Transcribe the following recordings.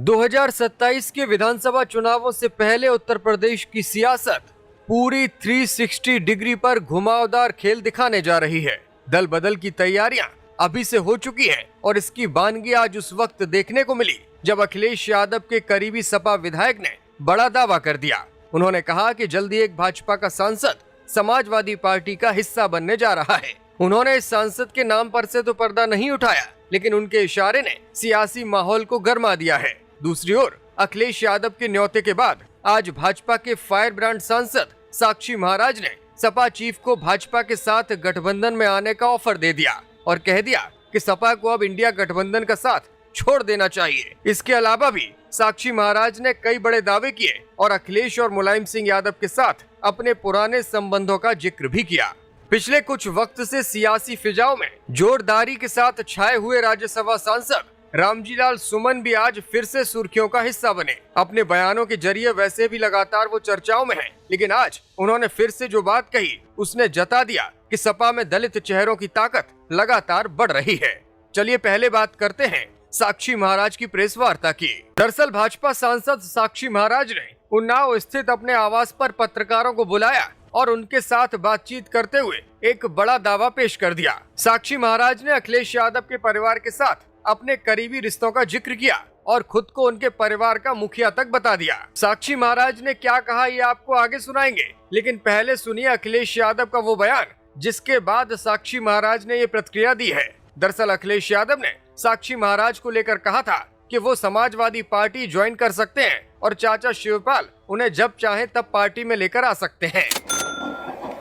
2027 के विधानसभा चुनावों से पहले उत्तर प्रदेश की सियासत पूरी 360 डिग्री पर घुमावदार खेल दिखाने जा रही है। दल बदल की तैयारियां अभी से हो चुकी हैं और इसकी बानगी आज उस वक्त देखने को मिली जब अखिलेश यादव के करीबी सपा विधायक ने बड़ा दावा कर दिया। उन्होंने कहा कि जल्दी एक भाजपा का सांसद समाजवादी पार्टी का हिस्सा बनने जा रहा है। उन्होंने इस सांसद के नाम पर से तो पर्दा नहीं उठाया, लेकिन उनके इशारे ने सियासी माहौल को गर्मा दिया है। दूसरी ओर अखिलेश यादव के न्योते के बाद आज भाजपा के फायर ब्रांड सांसद साक्षी महाराज ने सपा चीफ को भाजपा के साथ गठबंधन में आने का ऑफर दे दिया और कह दिया कि सपा को अब इंडिया गठबंधन का साथ छोड़ देना चाहिए। इसके अलावा भी साक्षी महाराज ने कई बड़े दावे किए और अखिलेश और मुलायम सिंह यादव के साथ अपने पुराने संबंधों का जिक्र भी किया। पिछले कुछ वक्त से सियासी फिजाओं में जोरदारी के साथ छाए हुए राज्यसभा सांसद रामजीलाल सुमन भी आज फिर से सुर्खियों का हिस्सा बने। अपने बयानों के जरिए वैसे भी लगातार वो चर्चाओं में हैं, लेकिन आज उन्होंने फिर से जो बात कही उसने जता दिया कि सपा में दलित चेहरों की ताकत लगातार बढ़ रही है। चलिए पहले बात करते हैं साक्षी महाराज की प्रेस वार्ता की। दरअसल भाजपा सांसद साक्षी महाराज ने उन्नाव स्थित अपने आवास पर पत्रकारों को बुलाया और उनके साथ बातचीत करते हुए एक बड़ा दावा पेश कर दिया। साक्षी महाराज ने अखिलेश यादव के परिवार के साथ अपने करीबी रिश्तों का जिक्र किया और खुद को उनके परिवार का मुखिया तक बता दिया। साक्षी महाराज ने क्या कहा ये आपको आगे सुनाएंगे, लेकिन पहले सुनिए अखिलेश यादव का वो बयान जिसके बाद साक्षी महाराज ने ये प्रतिक्रिया दी है। दरअसल अखिलेश यादव ने साक्षी महाराज को लेकर कहा था कि वो समाजवादी पार्टी ज्वाइन कर सकते हैं और चाचा शिवपाल उन्हें जब चाहे तब पार्टी में लेकर आ सकते हैं।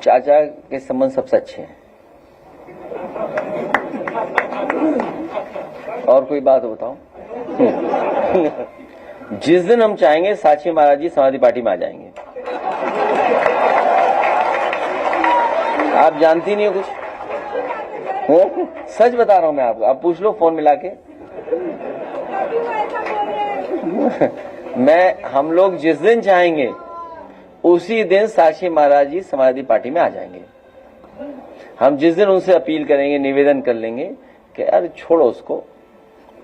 चाचा के संबंध सबसे अच्छे हैं। और कोई बात बताओ? जिस दिन हम चाहेंगे साक्षी महाराज जी समाजवादी पार्टी में आ जाएंगे। आप जानती नहीं हो कुछ? सच बता रहा हूं मैं आपको, आप पूछ लो फोन मिला के। हम लोग जिस दिन चाहेंगे उसी दिन साक्षी महाराज जी समाजवादी पार्टी में आ जाएंगे। हम जिस दिन उनसे अपील करेंगे, निवेदन कर लेंगे कि यार छोड़ो उसको,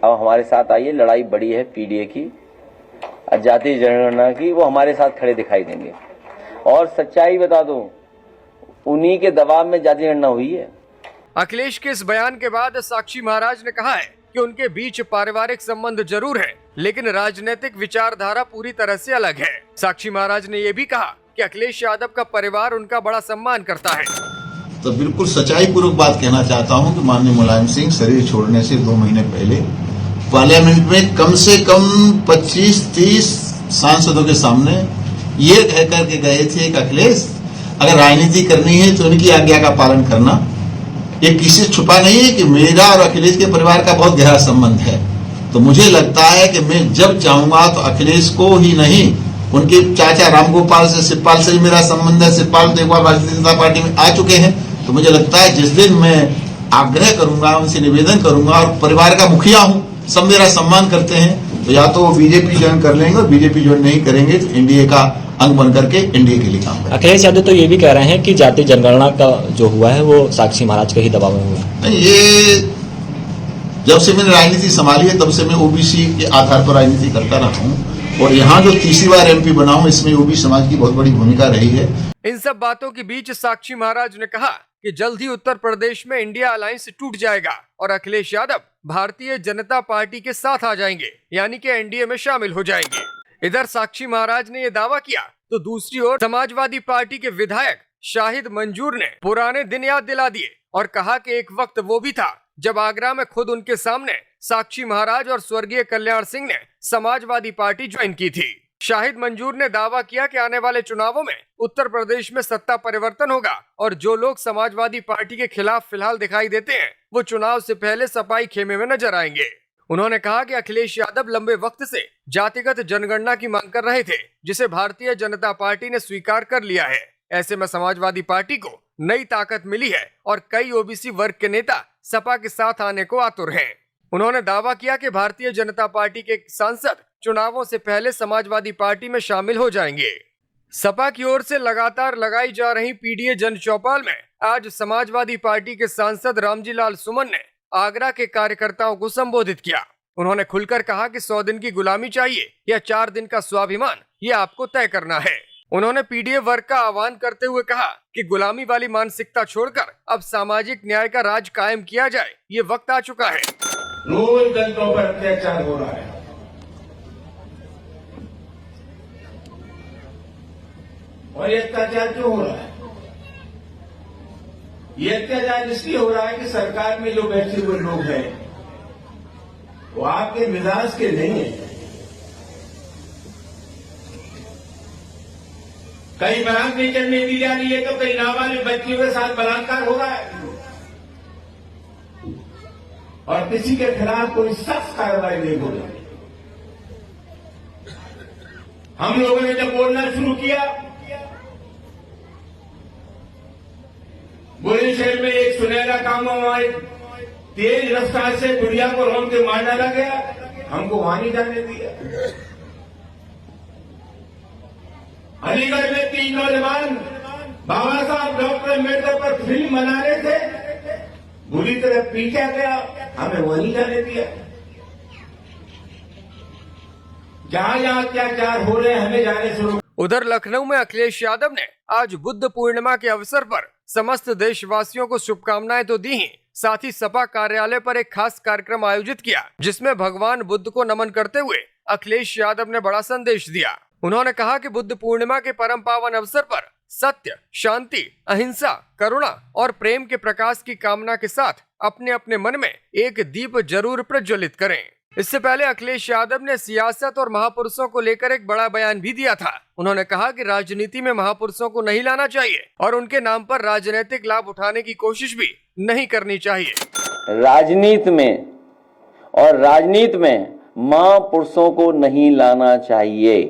अब हमारे साथ आइए, लड़ाई बड़ी है पीडीए की, जातीय जनगणना की, वो हमारे साथ खड़े दिखाई देंगे। और सच्चाई बता दो, उन्हीं के दबाव में जातीय जनगणना हुई है। अखिलेश के इस बयान के बाद साक्षी महाराज ने कहा है कि उनके बीच पारिवारिक संबंध जरूर है, लेकिन राजनीतिक विचारधारा पूरी तरह से अलग है। साक्षी महाराज ने ये भी कहा कि अखिलेश यादव का परिवार उनका बड़ा सम्मान करता है। तो बिल्कुल सच्चाई पूर्वक बात कहना चाहता हूं कि माननीय मुलायम सिंह शरीर छोड़ने से 2 महीने पहले पार्लियामेंट में कम से कम 25-30 सांसदों के सामने ये कह करके गए थे कि अखिलेश अगर राजनीति करनी है तो उनकी आज्ञा का पालन करना। ये किसी छुपा नहीं है कि मेरा और अखिलेश के परिवार का बहुत गहरा संबंध है। तो मुझे लगता है कि मैं जब चाहूंगा तो अखिलेश को ही नहीं, उनके चाचा रामगोपाल से, शिवपाल से भी मेरा संबंध है। शिवपाल तो एक बार भारतीय जनता पार्टी में आ चुके हैं। तो मुझे लगता है जिस दिन मैं आग्रह करूंगा, उनसे निवेदन करूंगा, और परिवार का मुखिया हूं, सब मेरा सम्मान करते हैं, तो या तो वो बीजेपी ज्वाइन कर लेंगे, और बीजेपी ज्वाइन नहीं करेंगे तो एनडीए का अंग बन करके एनडीए के लिए काम करेंगे। अखिलेश यादव तो ये भी कह रहे हैं कि जातीय जनगणना का जो हुआ है वो साक्षी महाराज के ही दबाव में हुआ। नहीं, ये जब से मैंने राजनीति संभाली है तब से मैं ओबीसी के आधार पर राजनीति करता रहा हूँ, और यहाँ जो तीसरी बार एमपी बना हूँ इसमें ओबीसी समाज की बहुत बड़ी भूमिका रही है। इन सब बातों के बीच साक्षी महाराज ने कहा कि जल्द ही उत्तर प्रदेश में इंडिया अलायंस टूट जाएगा और अखिलेश यादव भारतीय जनता पार्टी के साथ आ जाएंगे, यानी कि एनडीए में शामिल हो जाएंगे। इधर साक्षी महाराज ने यह दावा किया तो दूसरी ओर समाजवादी पार्टी के विधायक शाहिद मंजूर ने पुराने दिन याद दिला दिए और कहा कि एक वक्त वो भी था जब आगरा में खुद उनके सामने साक्षी महाराज और स्वर्गीय कल्याण सिंह ने समाजवादी पार्टी ज्वाइन की थी। शाहिद मंजूर ने दावा किया कि आने वाले चुनावों में उत्तर प्रदेश में सत्ता परिवर्तन होगा और जो लोग समाजवादी पार्टी के खिलाफ फिलहाल दिखाई देते हैं वो चुनाव से पहले सफाई खेमे में नजर आएंगे। उन्होंने कहा कि अखिलेश यादव लंबे वक्त से जातिगत जनगणना की मांग कर रहे थे, जिसे भारतीय जनता पार्टी ने स्वीकार कर लिया है। ऐसे में समाजवादी पार्टी को नई ताकत मिली है और कई ओबीसी वर्ग के नेता सपा के साथ आने को आतुर हैं। उन्होंने दावा किया कि भारतीय जनता पार्टी के सांसद चुनावों से पहले समाजवादी पार्टी में शामिल हो जाएंगे। सपा की ओर से लगातार लगाई जा रही पीडीए जन चौपाल में आज समाजवादी पार्टी के सांसद रामजीलाल सुमन ने आगरा के कार्यकर्ताओं को संबोधित किया। उन्होंने खुलकर कहा कि 100 दिन की गुलामी चाहिए या 4 दिन का स्वाभिमान, ये आपको तय करना है। उन्होंने पीडीएफ वर्ग का आह्वान करते हुए कहा कि गुलामी वाली मानसिकता छोड़कर अब सामाजिक न्याय का राज कायम किया जाए, ये वक्त आ चुका है। रोज दलितों पर अत्याचार हो रहा है और ये अत्याचार क्यों हो रहा है? ये अत्याचार इसलिए हो रहा है कि सरकार में जो बैठे हुए लोग हैं वो आपके मिजाज के नहीं है। कहीं बरात नहीं चलने दी जा रही है तो कहीं नाबालिग बच्चियों के साथ बलात्कार हो रहा है और किसी के खिलाफ कोई सख्त कार्रवाई नहीं हो रही। हम लोगों ने जब बोलना शुरू किया, बुलंदशहर में एक सुनहरा काम हुआ, तेज रफ्तार से गुड़िया को रोक के मार डाला गया, हमको वहां नहीं जाने दिया। अलीगढ़ में 3 नौजवान बाबा साहब डॉक्टर अम्बेडकर पर फिल्म बना रहे थे, बुरी तरह पीटा गया, हमें वो नहीं जाने दिया। जहां जहां अत्याचार हो रहे हैं हमें जाने शुरू। उधर लखनऊ में अखिलेश यादव ने आज बुद्ध पूर्णिमा के अवसर पर समस्त देशवासियों को शुभकामनाएं तो दी ही, साथ ही सपा कार्यालय पर एक खास कार्यक्रम आयोजित किया, जिसमें भगवान बुद्ध को नमन करते हुए अखिलेश यादव ने बड़ा संदेश दिया। उन्होंने कहा कि बुद्ध पूर्णिमा के परम पावन अवसर पर सत्य, शांति, अहिंसा, करुणा और प्रेम के प्रकाश की कामना के साथ अपने अपने मन में एक दीप जरूर प्रज्वलित करें। इससे पहले अखिलेश यादव ने सियासत और महापुरुषों को लेकर एक बड़ा बयान भी दिया था। उन्होंने कहा कि राजनीति में महापुरुषों को नहीं लाना चाहिए और उनके नाम पर राजनीतिक लाभ उठाने की कोशिश भी नहीं करनी चाहिए। राजनीति में महापुरुषों को नहीं लाना चाहिए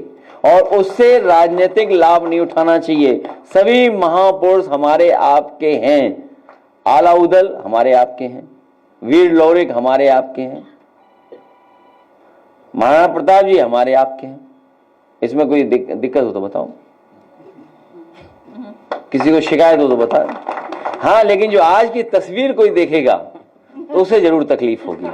और उससे राजनीतिक लाभ नहीं उठाना चाहिए। सभी महापुरुष हमारे आपके हैं, आलाउदल हमारे आपके हैं, वीर लौरिक हमारे आपके हैं, महाराणा प्रताप जी हमारे आपके हैं। इसमें कोई दिक्कत हो तो बताओ, किसी को शिकायत हो तो बताओ। हाँ, लेकिन जो आज की तस्वीर कोई देखेगा तो उसे जरूर तकलीफ होगी।